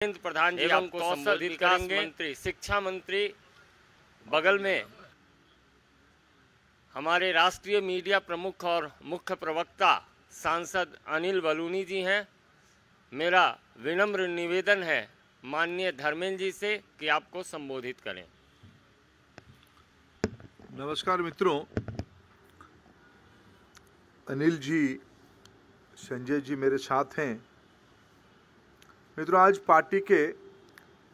धर्मेंद्र प्रधान जी आपको संबोधित करेंगे। मंत्री, शिक्षा मंत्री बगल में हमारे राष्ट्रीय मीडिया प्रमुख और मुख्य प्रवक्ता सांसद अनिल बलूनी जी हैं। मेरा विनम्र निवेदन है माननीय धर्मेंद्र जी से कि आपको संबोधित करें। नमस्कार मित्रों, अनिल जी, संजय जी मेरे साथ हैं। मित्रों, आज पार्टी के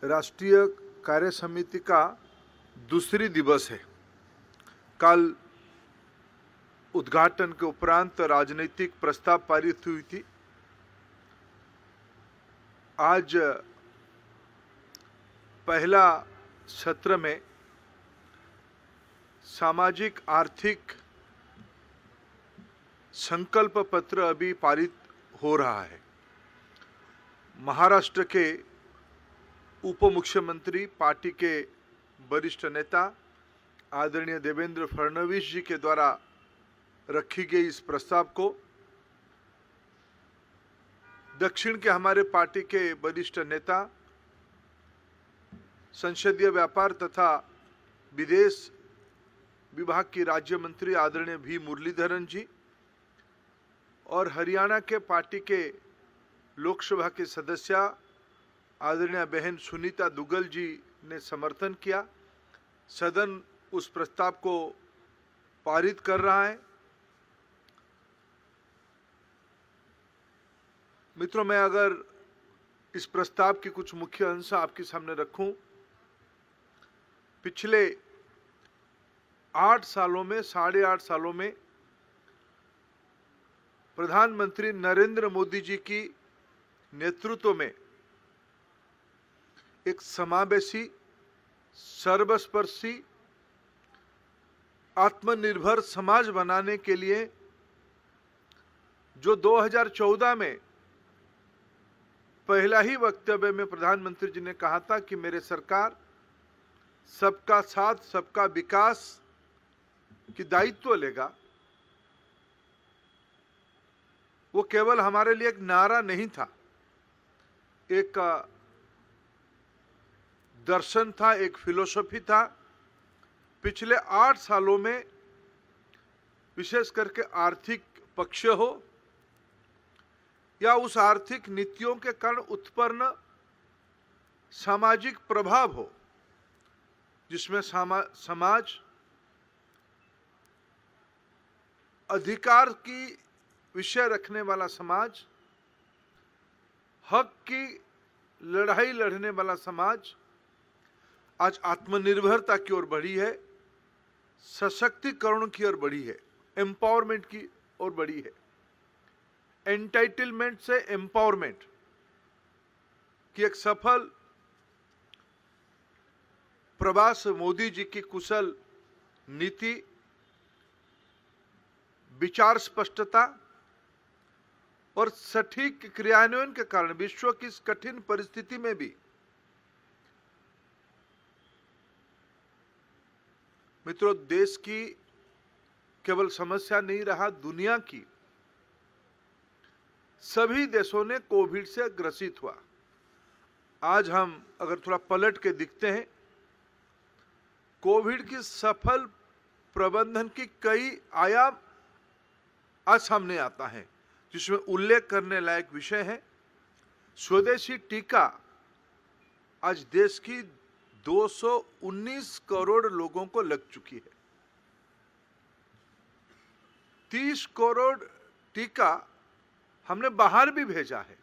राष्ट्रीय कार्य समिति का दूसरी दिवस है। कल उद्घाटन के उपरांत राजनीतिक प्रस्ताव पारित हुई थी। आज पहला सत्र में सामाजिक आर्थिक संकल्प पत्र अभी पारित हो रहा है। महाराष्ट्र के उप मुख्यमंत्री, पार्टी के वरिष्ठ नेता आदरणीय देवेंद्र फडणवीस जी के द्वारा रखी गई इस प्रस्ताव को दक्षिण के हमारे पार्टी के वरिष्ठ नेता, संसदीय व्यापार तथा विदेश विभाग की राज्य मंत्री आदरणीय वी मुरलीधरन जी और हरियाणा के पार्टी के लोकसभा के सदस्य आदरणीय बहन सुनीता दुग्गल जी ने समर्थन किया। सदन उस प्रस्ताव को पारित कर रहा है। मित्रों, मैं अगर इस प्रस्ताव की कुछ मुख्य अंश आपके सामने रखूं, पिछले 8 सालों में, 8.5 सालों में प्रधानमंत्री नरेंद्र मोदी जी की नेतृत्व में एक समावेशी, सर्वस्पर्शी, आत्मनिर्भर समाज बनाने के लिए जो 2014 में पहला ही वक्तव्य में प्रधानमंत्री जी ने कहा था कि मेरे सरकार सबका साथ, सबका विकास की दायित्व लेगा, वो केवल हमारे लिए एक नारा नहीं था, एक दर्शन था, एक फिलोसफी था। पिछले 8 सालों में विशेष करके आर्थिक पक्ष हो या उस आर्थिक नीतियों के कारण उत्पन्न सामाजिक प्रभाव हो, जिसमें समाज अधिकार की विषय रखने वाला समाज, हक की लड़ाई लड़ने वाला समाज आज आत्मनिर्भरता की ओर बढ़ी है, सशक्तिकरण की ओर बढ़ी है, एम्पावरमेंट की ओर बढ़ी है। एंटाइटलमेंट से एम्पावरमेंट की एक सफल प्रवास मोदी जी की कुशल नीति, विचार स्पष्टता और सटीक क्रियान्वयन के कारण विश्व की इस कठिन परिस्थिति में भी मित्रों, देश की केवल समस्या नहीं रहा, दुनिया की सभी देशों ने कोविड से ग्रसित हुआ। आज हम अगर थोड़ा पलट के दिखते हैं, कोविड की सफल प्रबंधन की कई आयाम आज सामने आता है, जिसमें उल्लेख करने लायक विषय है स्वदेशी टीका। आज देश की 219 करोड़ लोगों को लग चुकी है। 30 करोड़ टीका हमने बाहर भी भेजा है।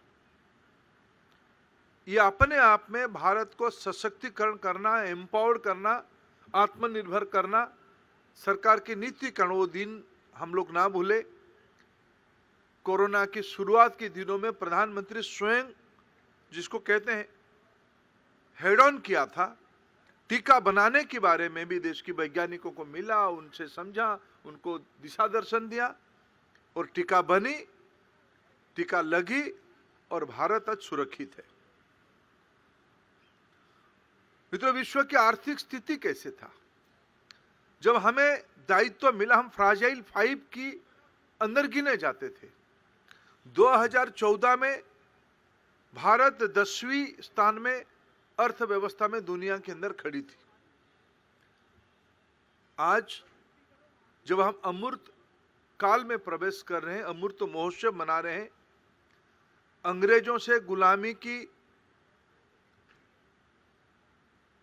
ये अपने आप में भारत को सशक्तिकरण करना, एम्पावर करना, आत्मनिर्भर करना, सरकार की नीतिकरण, वो दिन हम लोग ना भूले। कोरोना की शुरुआत के दिनों में प्रधानमंत्री स्वयं, जिसको कहते हैं हेड ऑन किया था, टीका बनाने के बारे में भी देश के वैज्ञानिकों को मिला, उनसे समझा, उनको दिशा दर्शन दिया और टीका बनी, टीका लगी और भारत आज सुरक्षित है। मित्रों, विश्व की आर्थिक स्थिति कैसे था? जब हमें दायित्व मिला, हम फ्राजाइल 5 की अंदर गिने जाते थे। 2014 में भारत 10वीं स्थान में अर्थव्यवस्था में दुनिया के अंदर खड़ी थी। आज जब हम अमृत काल में प्रवेश कर रहे हैं, अमृत महोत्सव मना रहे हैं, अंग्रेजों से गुलामी की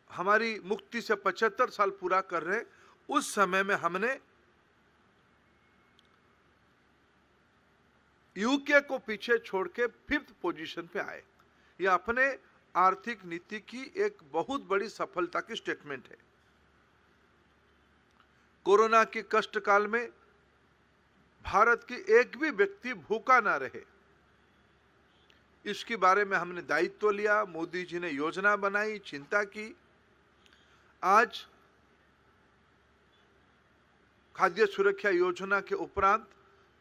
हमारी मुक्ति से 75 साल पूरा कर रहे हैं, उस समय में हमने यूके को पीछे छोड़ के 5th पोजीशन पे आए। यह अपने आर्थिक नीति की एक बहुत बड़ी सफलता की स्टेटमेंट है। कोरोना की कष्ट काल में भारत की एक भी व्यक्ति भूखा ना रहे, इसके बारे में हमने दायित्व लिया। मोदी जी ने योजना बनाई, चिंता की। आज खाद्य सुरक्षा योजना के उपरांत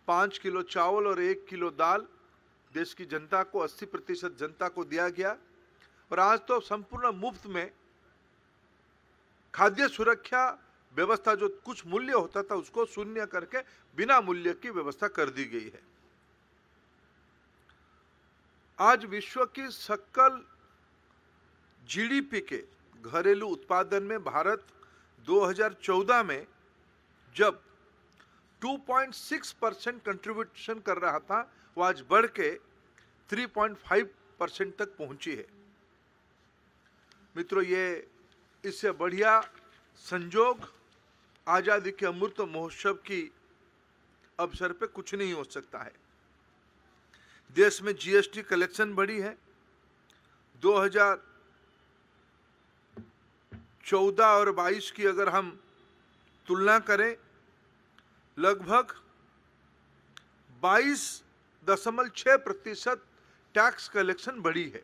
5 किलो चावल और 1 किलो दाल देश की जनता को, 80% जनता को दिया गया। और आज तो संपूर्ण मुफ्त में खाद्य सुरक्षा व्यवस्था, जो कुछ मूल्य होता था उसको शून्य करके बिना मूल्य की व्यवस्था कर दी गई है। आज विश्व की सकल जीडीपी के घरेलू उत्पादन में भारत 2014 में जब 2.6% कंट्रीब्यूशन कर रहा था, वो आज बढ़ के 3.5% तक पहुंची है। मित्रों, ये इससे बढ़िया संजोग आजादी के अमृत महोत्सव की अवसर पे कुछ नहीं हो सकता है। देश में जीएसटी कलेक्शन बढ़ी है। 2014 और 22 की अगर हम तुलना करें, लगभग 22.6% टैक्स कलेक्शन बढ़ी है।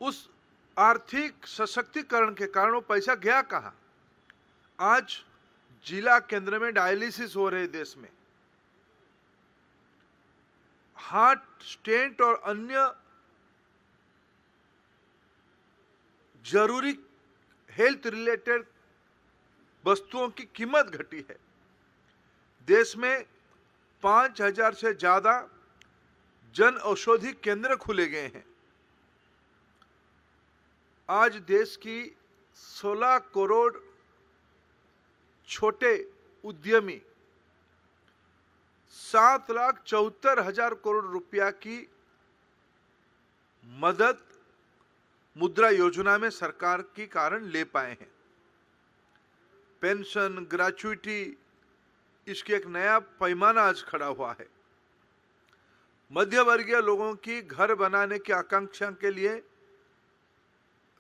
उस आर्थिक सशक्तिकरण के कारण वो पैसा गया कहां? आज जिला केंद्र में डायलिसिस हो रहे देश में, हार्ट स्टेंट और अन्य जरूरी हेल्थ रिलेटेड वस्तुओं की कीमत घटी है। देश में 5000 से ज्यादा जन औषधि केंद्र खुले गए हैं। आज देश की 16 करोड़ छोटे उद्यमी 7,74,000 करोड़ रुपया की मदद मुद्रा योजना में सरकार के कारण ले पाए हैं। पेंशन, ग्रेच्युटी, इसकी एक नया पैमाना आज खड़ा हुआ है। मध्य वर्गीय लोगों की घर बनाने की आकांक्षा के लिए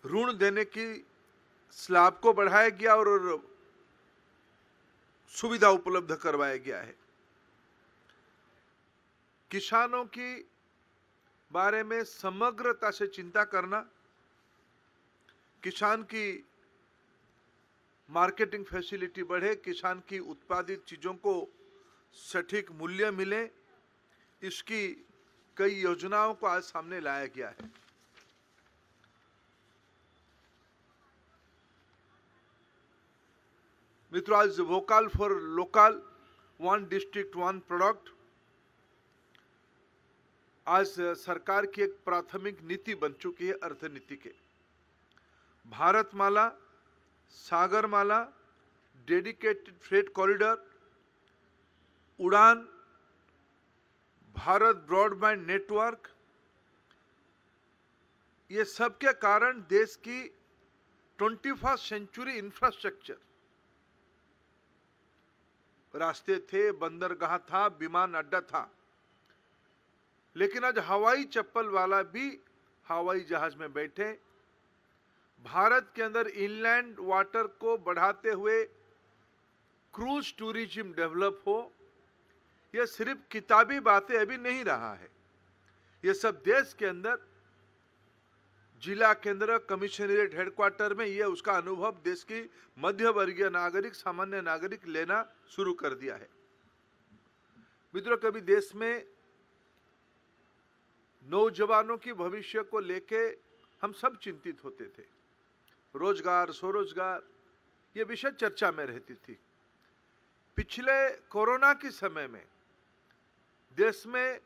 ऋण देने की स्लैब को बढ़ाया गया और सुविधा उपलब्ध करवाया गया है। किसानों की बारे में समग्रता से चिंता करना, किसान की मार्केटिंग फैसिलिटी बढ़े, किसान की उत्पादित चीजों को सटीक मूल्य मिले, इसकी कई योजनाओं को आज सामने लाया गया है। मित्रों, आज vocal for local, 1 district 1 product आज सरकार की एक प्राथमिक नीति बन चुकी है। अर्थनीति के Bharatmala, Sagarmala, dedicated freight corridor, उड़ान, भारत ब्रॉडबैंड नेटवर्क, ये सब के कारण देश की 21st सेंचुरी इंफ्रास्ट्रक्चर, रास्ते थे, बंदरगाह था, विमान अड्डा था, लेकिन आज हवाई चप्पल वाला भी हवाई जहाज में बैठे भारत के अंदर इनलैंड वाटर को बढ़ाते हुए क्रूज टूरिज्म डेवलप हो। यह सिर्फ किताबी बातें अभी नहीं रहा है, यह सब देश के अंदर जिला केंद्र, कमिश्नरेट हेडक्वार्टर में यह उसका अनुभव देश की मध्य वर्गीय नागरिक, सामान्य नागरिक लेना शुरू कर दिया है। मित्रों, कभी देश में नौजवानों की भविष्य को लेके हम सब चिंतित होते थे। रोजगार, स्वरोजगार, ये विषय चर्चा में रहती थी। पिछले कोरोना के समय में देश में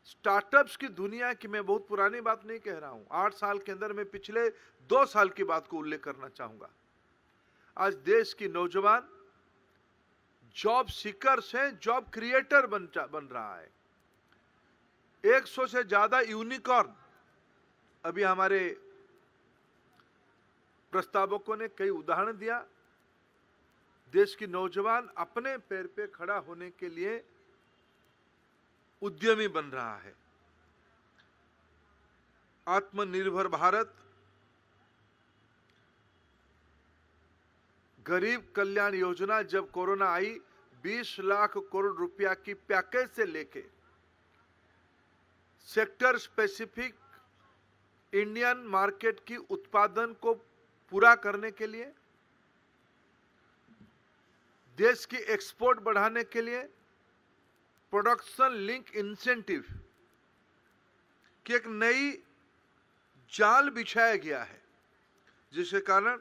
स्टार्टअप्स की दुनिया की, मैं बहुत पुरानी बात नहीं कह रहा हूं, 8 साल के अंदर मैं पिछले 2 साल की बात को उल्लेख करना चाहूंगा। आज देश की नौजवान जॉब सीकर्स हैं, जॉब क्रिएटर बन रहा है। 100 से ज्यादा यूनिकॉर्न, अभी हमारे प्रस्तावकों ने कई उदाहरण दिया। देश की नौजवान अपने पैर पे खड़ा होने के लिए उद्यमी बन रहा है। आत्मनिर्भर भारत, गरीब कल्याण योजना, जब कोरोना आई 20 लाख करोड़ रुपया की पैकेज से लेके सेक्टर स्पेसिफिक इंडियन मार्केट की उत्पादन को पूरा करने के लिए, देश की एक्सपोर्ट बढ़ाने के लिए प्रोडक्शन लिंक इंसेंटिव की एक नई जाल बिछाया गया है, जिसके कारण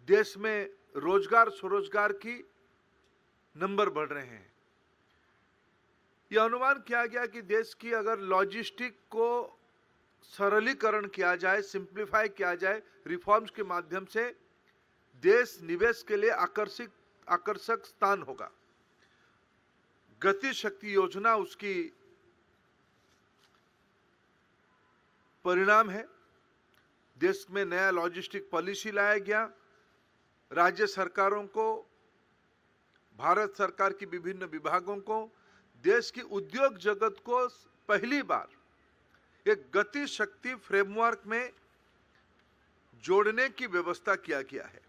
देश में रोजगार स्वरोजगार की नंबर बढ़ रहे हैं। यह अनुमान किया गया कि देश की अगर लॉजिस्टिक को सरलीकरण किया जाए, सिंप्लीफाई किया जाए रिफॉर्म्स के माध्यम से, देश निवेश के लिए आकर्षक स्थान होगा। गति शक्ति योजना उसकी परिणाम है। देश में नया लॉजिस्टिक पॉलिसी लाया गया। राज्य सरकारों को, भारत सरकार की विभिन्न विभागों को, देश की उद्योग जगत को पहली बार एक गति शक्ति फ्रेमवर्क में जोड़ने की व्यवस्था किया गया है।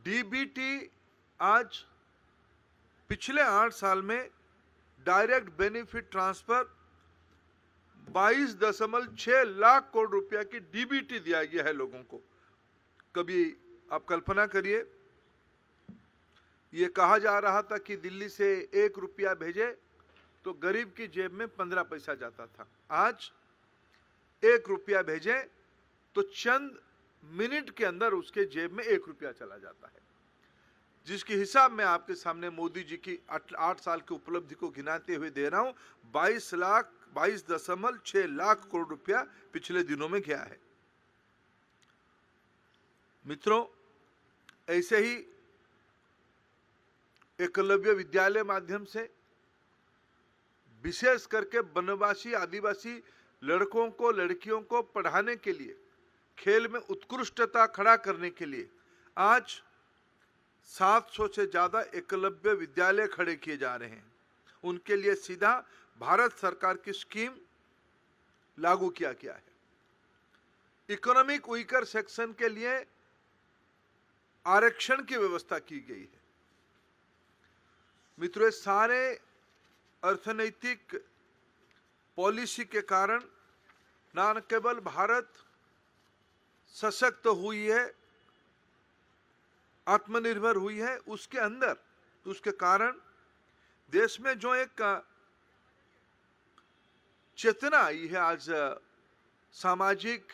डीबीटी आज पिछले 8 साल में direct benefit transfer 22.6 lakh crore रुपया की डीबीटी दिया गया है लोगों को। कभी आप कल्पना करिए, ये कहा जा रहा था कि दिल्ली से 1 रुपया भेजे तो गरीब की जेब में 15 पैसा जाता था। आज 1 रुपया भेजे तो चंद मिनट के अंदर उसके जेब में 1 रुपया चला जाता है, जिसकी हिसाब मैं आपके सामने मोदी जी की 8 साल की उपलब्धि को गिनाते हुए दे रहा हूं। 22.6 लाख करोड़ रुपया पिछले दिनों में गया है। मित्रों, ऐसे ही एकलव्य विद्यालय माध्यम से विशेष करके वनवासी आदिवासी लड़कों को, लड़कियों को पढ़ाने के लिए, खेल में उत्कृष्टता खड़ा करने के लिए आज 700 से ज्यादा एकलव्य विद्यालय खड़े किए जा रहे हैं। उनके लिए सीधा भारत सरकार की स्कीम लागू किया गया है। इकोनॉमिक वीकर सेक्शन के लिए आरक्षण की व्यवस्था की गई है। मित्रों, ये सारे अर्थनैतिक पॉलिसी के कारण न केवल भारत सशक्त हुई है, आत्मनिर्भर हुई है, उसके अंदर, उसके कारण देश में जो एक चेतना आई है, आज सामाजिक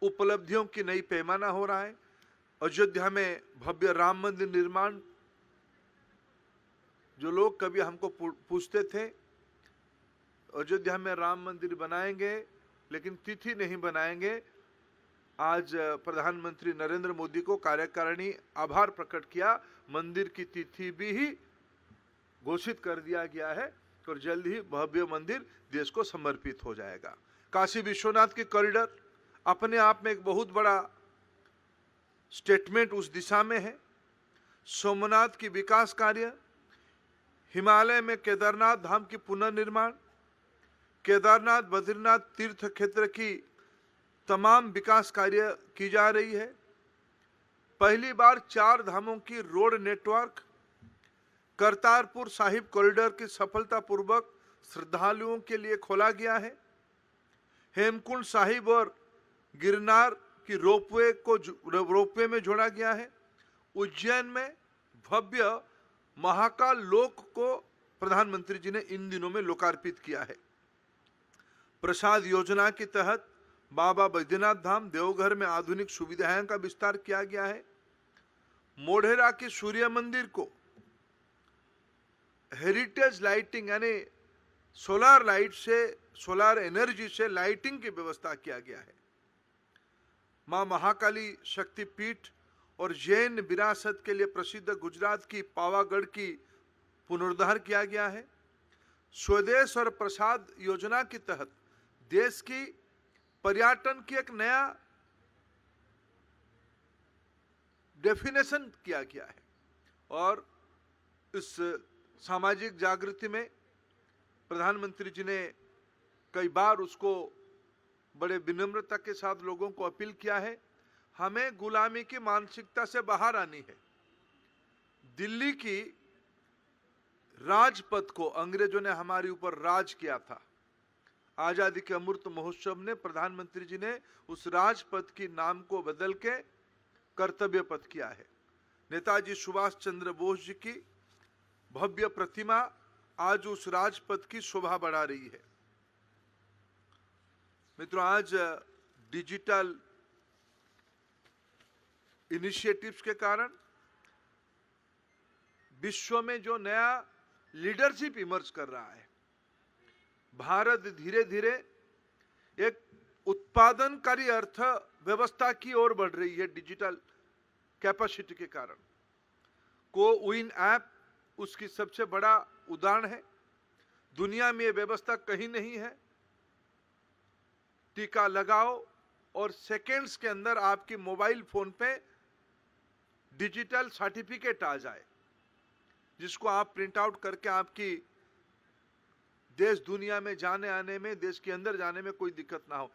उपलब्धियों की नई पैमाना हो रहा है। अयोध्या में भव्य राम मंदिर निर्माण, जो लोग कभी हमको पूछते थे अयोध्या में राम मंदिर बनाएंगे लेकिन तिथि नहीं बनाएंगे, आज प्रधानमंत्री नरेंद्र मोदी को कार्यकारिणी आभार प्रकट किया, मंदिर की तिथि भी ही घोषित कर दिया गया है और जल्द ही भव्य मंदिर देश को समर्पित हो जाएगा। काशी विश्वनाथ की कॉरिडोर अपने आप में एक बहुत बड़ा स्टेटमेंट उस दिशा में है। सोमनाथ की विकास कार्य, हिमालय में केदारनाथ धाम की पुनर्निर्माण, केदारनाथ बद्रीनाथ तीर्थ क्षेत्र की तमाम विकास कार्य की जा रही है। पहली बार 4 धामों की road network, Kartarpur Sahib corridor की सफलतापूर्वक श्रद्धालुओं के लिए खोला गया है। हेमकुंड साहिब और गिरनार की रोपवे में जोड़ा गया है। उज्जैन में भव्य महाकाल लोक को प्रधानमंत्री जी ने इन दिनों में लोकार्पित किया है। प्रसाद योजना के तहत बाबा बैद्यनाथ धाम देवघर में आधुनिक सुविधाएं का विस्तार किया गया है। मोढेरा के सूर्य मंदिर को हेरिटेज लाइटिंग यानी सोलार लाइट से, सोलार एनर्जी से लाइटिंग की व्यवस्था किया गया है। मां महाकाली शक्तिपीठ और जैन विरासत के लिए प्रसिद्ध गुजरात की पावागढ़ की पुनरुद्धार किया गया है। स्वदेश और प्रसाद योजना के तहत देश की पर्यटन की एक नया डेफिनेशन किया गया है और इस सामाजिक जागृति में प्रधानमंत्री जी ने कई बार उसको बड़े विनम्रता के साथ लोगों को अपील किया है, हमें गुलामी की मानसिकता से बाहर आनी है। दिल्ली की राजपथ को अंग्रेजों ने हमारे ऊपर राज किया था। आजादी के अमृत महोत्सव ने प्रधानमंत्री जी ने उस राजपथ की नाम को बदल के कर्तव्य पथ किया है। नेताजी सुभाष चंद्र बोस जी की भव्य प्रतिमा आज उस राजपथ की शोभा बढ़ा रही है। मित्रों, आज डिजिटल इनिशिएटिव्स के कारण विश्व में जो नया लीडरशिप इमर्ज कर रहा है, भारत धीरे धीरे एक उत्पादनकारी अर्थव्यवस्था की ओर बढ़ रही है डिजिटल कैपेसिटी के कारण। कोविन ऐप उसकी सबसे बड़ा उदाहरण है। दुनिया में यह व्यवस्था कहीं नहीं है। टीका लगाओ और सेकेंड्स के अंदर आपकी मोबाइल फोन पे डिजिटल सर्टिफिकेट आ जाए, जिसको आप प्रिंट आउट करके आपकी देश दुनिया में जाने आने में, देश के अंदर जाने में कोई दिक्कत ना हो।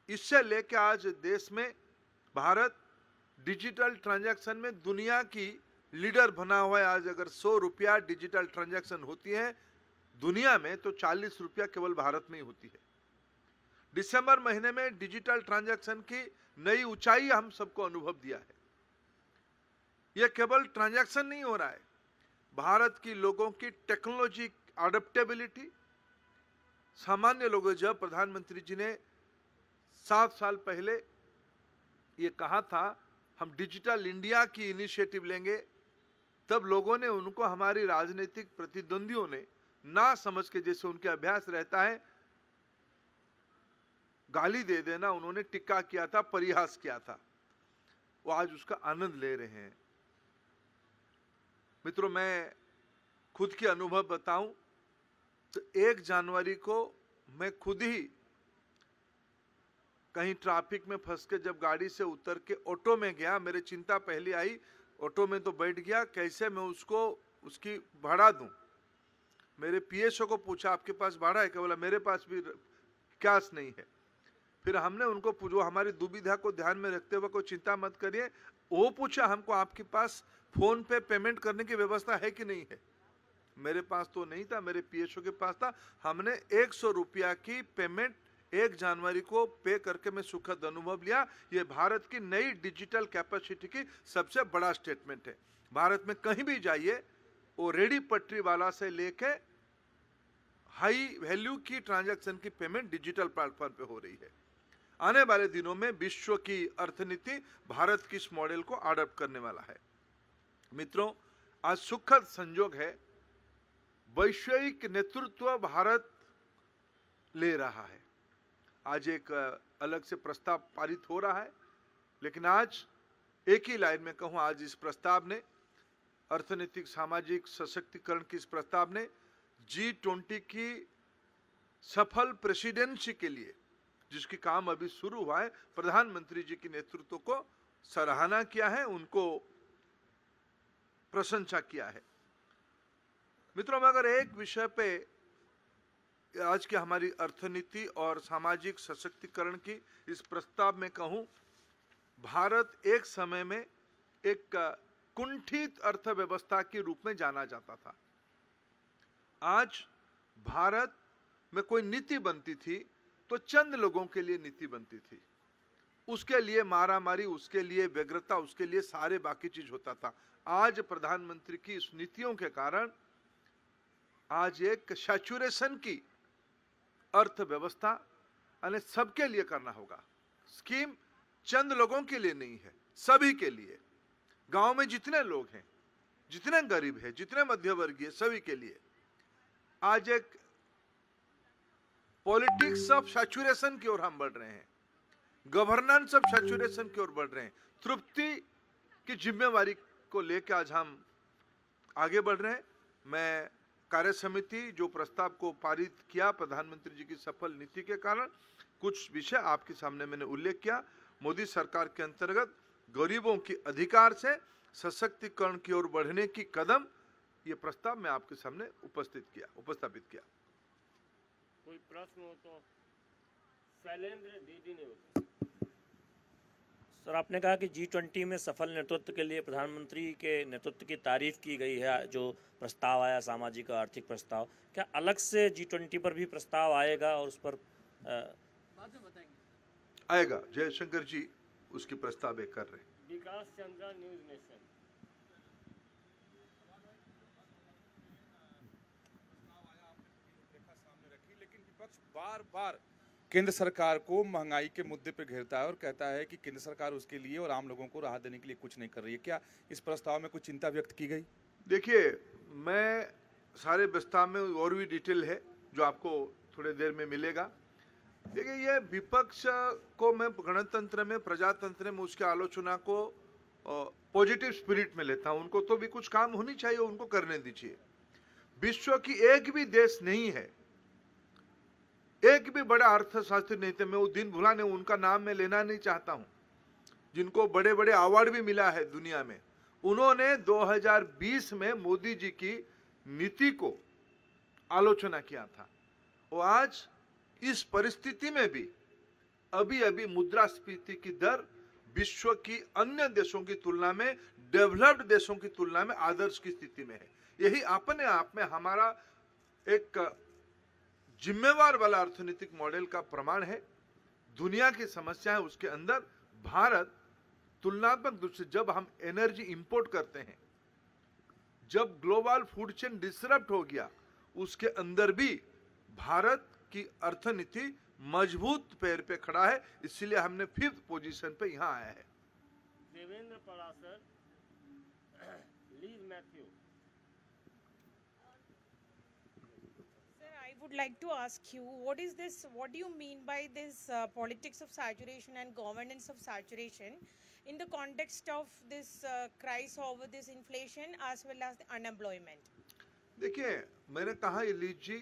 इससे लेकर आज देश में भारत डिजिटल ट्रांजैक्शन में दुनिया की लीडर बना हुआ है। आज अगर 100 रुपया डिजिटल ट्रांजैक्शन होती है दुनिया में, तो 40 रुपया केवल भारत में ही होती है। दिसंबर महीने में डिजिटल ट्रांजैक्शन की नई ऊंचाई हम सबको अनुभव दिया है। यह केवल ट्रांजैक्शन नहीं हो रहा है, भारत की लोगों की टेक्नोलॉजी अडेप्टेबिलिटी। सामान्य लोगों, जब प्रधानमंत्री जी ने 7 साल पहले ये कहा था हम डिजिटल इंडिया की इनिशिएटिव लेंगे, तब लोगों ने उनको, हमारी राजनीतिक प्रतिद्वंदियों ने ना समझ के, जैसे उनके अभ्यास रहता है, गाली दे देना, उन्होंने टिक्का किया था, परिहास किया था। वो आज उसका आनंद ले रहे हैं। मित्रों, मैं खुद के अनुभव बताऊं तो 1 जनवरी को मैं खुद ही कहीं ट्रैफिक में फंस के जब गाड़ी से उतर के ऑटो में गया, मेरे चिंता पहले आई। ऑटो में तो बैठ गया, कैसे मैं उसको उसकी भाड़ा दूं। मेरे पीएसओ को पूछा आपके पास भाड़ा है क्या? बोला मेरे पास भी कैश नहीं है। फिर हमने उनको पूछा, हमारी दुविधा को ध्यान में रखते हुए कोई चिंता मत करिए, वो पूछा हमको आपके पास फोन पे पेमेंट करने की व्यवस्था है कि नहीं है। मेरे पास तो नहीं था, मेरे पीएसओ के पास था। हमने 100 रुपया की पेमेंट 1 जनवरी को पे करके मैं सुखद अनुभव लिया। ये भारत की नई डिजिटल कैपेसिटी की सबसे बड़ा स्टेटमेंट है। भारत में कहीं भी जाइए, वो रेडी पटरी वाला से लेके हाई वैल्यू की ट्रांजैक्शन की पेमेंट डिजिटल प्लेटफॉर्म पे हो रही है। आने वाले दिनों में विश्व की अर्थनीति भारत की इस मॉडल को अडॉप्ट करने वाला है। मित्रों, आज सुखद संयोग है, वैश्विक नेतृत्व भारत ले रहा है। आज एक अलग से प्रस्ताव पारित हो रहा है, लेकिन आज एक ही लाइन में कहूं, आज इस प्रस्ताव ने, अर्थनीतिक सामाजिक सशक्तिकरण की इस प्रस्ताव ने G20 की सफल प्रेसिडेंसी के लिए, जिसकी काम अभी शुरू हुआ है, प्रधानमंत्री जी के नेतृत्व को सराहना किया है, उनको प्रशंसा किया है। मित्रों, मैं अगर एक विषय पे आज की हमारी अर्थनीति और सामाजिक सशक्तिकरण की इस प्रस्ताव में कहूं, भारत एक समय में एक कुंठित अर्थव्यवस्था के रूप में जाना जाता था। आज भारत में कोई नीति बनती थी तो चंद लोगों के लिए नीति बनती थी, उसके लिए मारामारी, उसके लिए व्यग्रता, उसके लिए सारे बाकी चीज होता था। आज प्रधानमंत्री की इस नीतियों के कारण आज एक सैचुरेशन की अर्थव्यवस्था यानी सबके लिए करना होगा। स्कीम चंद लोगों के लिए नहीं है, सभी के लिए। गांव में जितने लोग हैं, जितने गरीब है, जितने मध्यवर्गीय, सभी के लिए आज एक पॉलिटिक्स ऑफ सैचुरेशन की ओर हम बढ़ रहे हैं, गवर्नेंस ऑफ सैचुरेशन की ओर बढ़ रहे हैं। तृप्ति की जिम्मेवारी को लेकर आज हम आगे बढ़ रहे हैं। मैं कार्य समिति जो प्रस्ताव को पारित किया प्रधानमंत्री जी की सफल नीति के कारण, कुछ विषय आपके सामने मैंने उल्लेख किया। मोदी सरकार के अंतर्गत गरीबों की अधिकार से सशक्तिकरण की ओर बढ़ने की कदम, ये प्रस्ताव मैं आपके सामने उपस्थापित किया। कोई प्रश्न हो तो शैलेंद्र डीडी न्यूज़। सर, आपने कहा कि G20 में सफल नेतृत्व के लिए प्रधानमंत्री के नेतृत्व की तारीफ की गई है। जो प्रस्ताव आया सामाजिक और आर्थिक प्रस्ताव, क्या अलग से G20 पर भी प्रस्ताव आएगा और उस पर बाद में बताएंगे? आएगा। जयशंकर जी उसकी प्रस्ताव एक कर रहे हैं। विकास चंद्रा, न्यूज़ नेशन। लेकिन विपक्ष बार बार केंद्र सरकार को महंगाई के मुद्दे पे घेरता है और कहता है कि केंद्र सरकार उसके लिए और आम लोगों को राहत देने के लिए कुछ नहीं कर रही है। क्या इस प्रस्ताव में कुछ चिंता व्यक्त की गई? देखिए, मैं सारे प्रस्ताव में और भी डिटेल है जो आपको थोड़ी देर में मिलेगा। देखिए, ये विपक्ष को मैं गणतंत्र में, प्रजातंत्र में उसके आलोचना को पॉजिटिव स्पिरिट में लेता हूं। उनको तो भी कुछ काम होनी चाहिए, उनको करने दीजिए। विश्व की एक भी देश नहीं है, एक भी बड़ा अर्थशास्त्री नहीं थे, मैं वो दिन भुलाने उनका नाम मैं लेना नहीं चाहता हूं, जिनको बड़े बड़े अवार्ड भी मिला है दुनिया में। उन्होंने 2020 में मोदी जी की नीति को आलोचना किया था। और आज इस परिस्थिति में भी अभी अभी मुद्रास्फीति की दर विश्व की अन्य देशों की तुलना में, डेवलप्ड देशों की तुलना में आदर्श की स्थिति में है। यही अपने आप में हमारा एक जिम्मेवार वाला अर्थनीतिक मॉडल का प्रमाण है। दुनिया की समस्या है, उसके अंदर भारत तुलनात्मक रूप से, जब हम एनर्जी इंपोर्ट करते हैं, जब ग्लोबल फूड चेन डिसरप्ट हो गया, उसके अंदर भी भारत की अर्थनीति मजबूत पैर पे खड़ा है। इसलिए हमने 5th पोजीशन पे यहां आया है। Devendra Parashar, lease Matthew. I would like to ask you, what is this? What do you mean by this politics of saturation and governance of saturation in the context of this crisis over this inflation as well as the unemployment? देखिए, मैंने कहा lease जी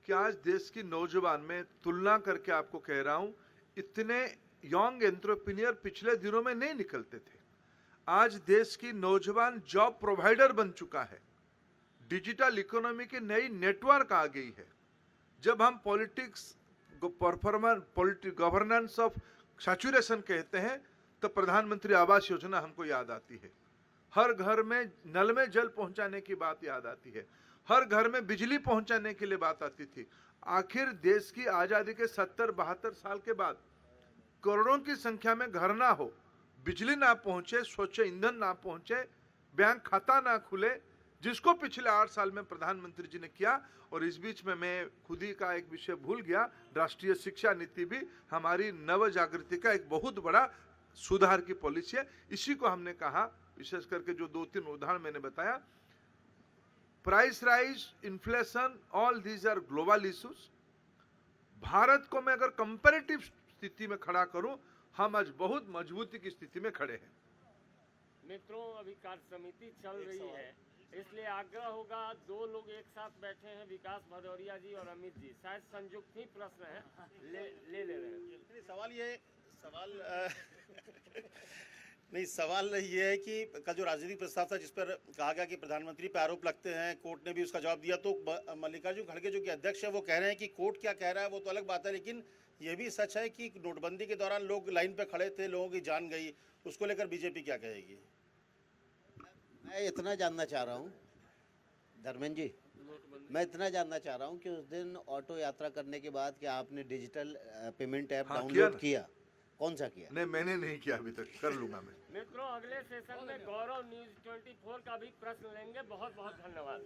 कि आज देश की नौजवान में तुलना करके आपको कह रहा हूं, इतने यंग एंटरप्रेन्योर पिछले दिनों में नहीं निकलते थे। आज देश की नौजवान जॉब प्रोवाइडर बन चुका है। डिजिटल इकोनॉमी की नई नेटवर्क आ गई है। जब हम पॉलिटिक्स गवर्नेंस ऑफ सैचुरेशन कहते हैं तो प्रधानमंत्री आवास योजना हमको याद आती है। हर घर में नल में जल पहुंचाने की बात याद आती है। हर घर में बिजली पहुंचाने के लिए बात आती थी। आखिर देश की आजादी के 70-72 साल के बाद करोड़ों की संख्या में घर ना हो, बिजली ना पहुंचे, स्वच्छ ईंधन ना पहुंचे, बैंक खाता ना खुले, जिसको पिछले 8 साल में प्रधानमंत्री जी ने किया। और इस बीच में मैं खुद ही का एक विषय भूल गया, राष्ट्रीय शिक्षा नीति भी हमारी नव जागृति का एक बहुत बड़ा सुधार की पॉलिसी है। इसी को हमने कहा, विशेष करके जो 2-3 उदाहरण मैंने बताया, price rise, inflation, all these are global issues. Bharat को मैं अगर कंपैरेटिव स्थिति में खड़ा करूं, हम आज बहुत मजबूती की स्थिति में खड़े हैं। मित्रों, अभी कार्य समिति चल रही है, इसलिए आग्रह होगा, 2 लोग एक साथ बैठे हैं, विकास भदौरिया जी और अमित जी, शायद संयुक्त ही प्रश्न है, ले रहे हैं। सवाल ये है कि कल जो राजनीतिक प्रस्ताव था जिस पर कहा गया कि प्रधानमंत्री पर आरोप लगते हैं, कोर्ट ने भी उसका जवाब दिया, तो मल्लिकार्जुन खड़गे जो कि अध्यक्ष है वो कह रहे हैं कि कोर्ट क्या कह रहा है वो तो अलग बात है, लेकिन ये भी सच है कि नोटबंदी के दौरान लोग लाइन पे खड़े थे, लोगों की जान गई, उसको लेकर बीजेपी क्या कहेगी? मैं इतना जानना चाह रहा हूँ धर्मेंद्र जी, मैं इतना जानना चाह रहा हूँ कि उस दिन ऑटो यात्रा करने के बाद क्या आपने डिजिटल पेमेंट ऐप डाउनलोड किया? कौन सा किया? नहीं, मैंने नहीं किया अभी तक, कर लूंगा मैं। मित्रों, अगले सेशन में गौरव न्यूज़ 24 का भी प्रश्न लेंगे। बहुत बहुत धन्यवाद।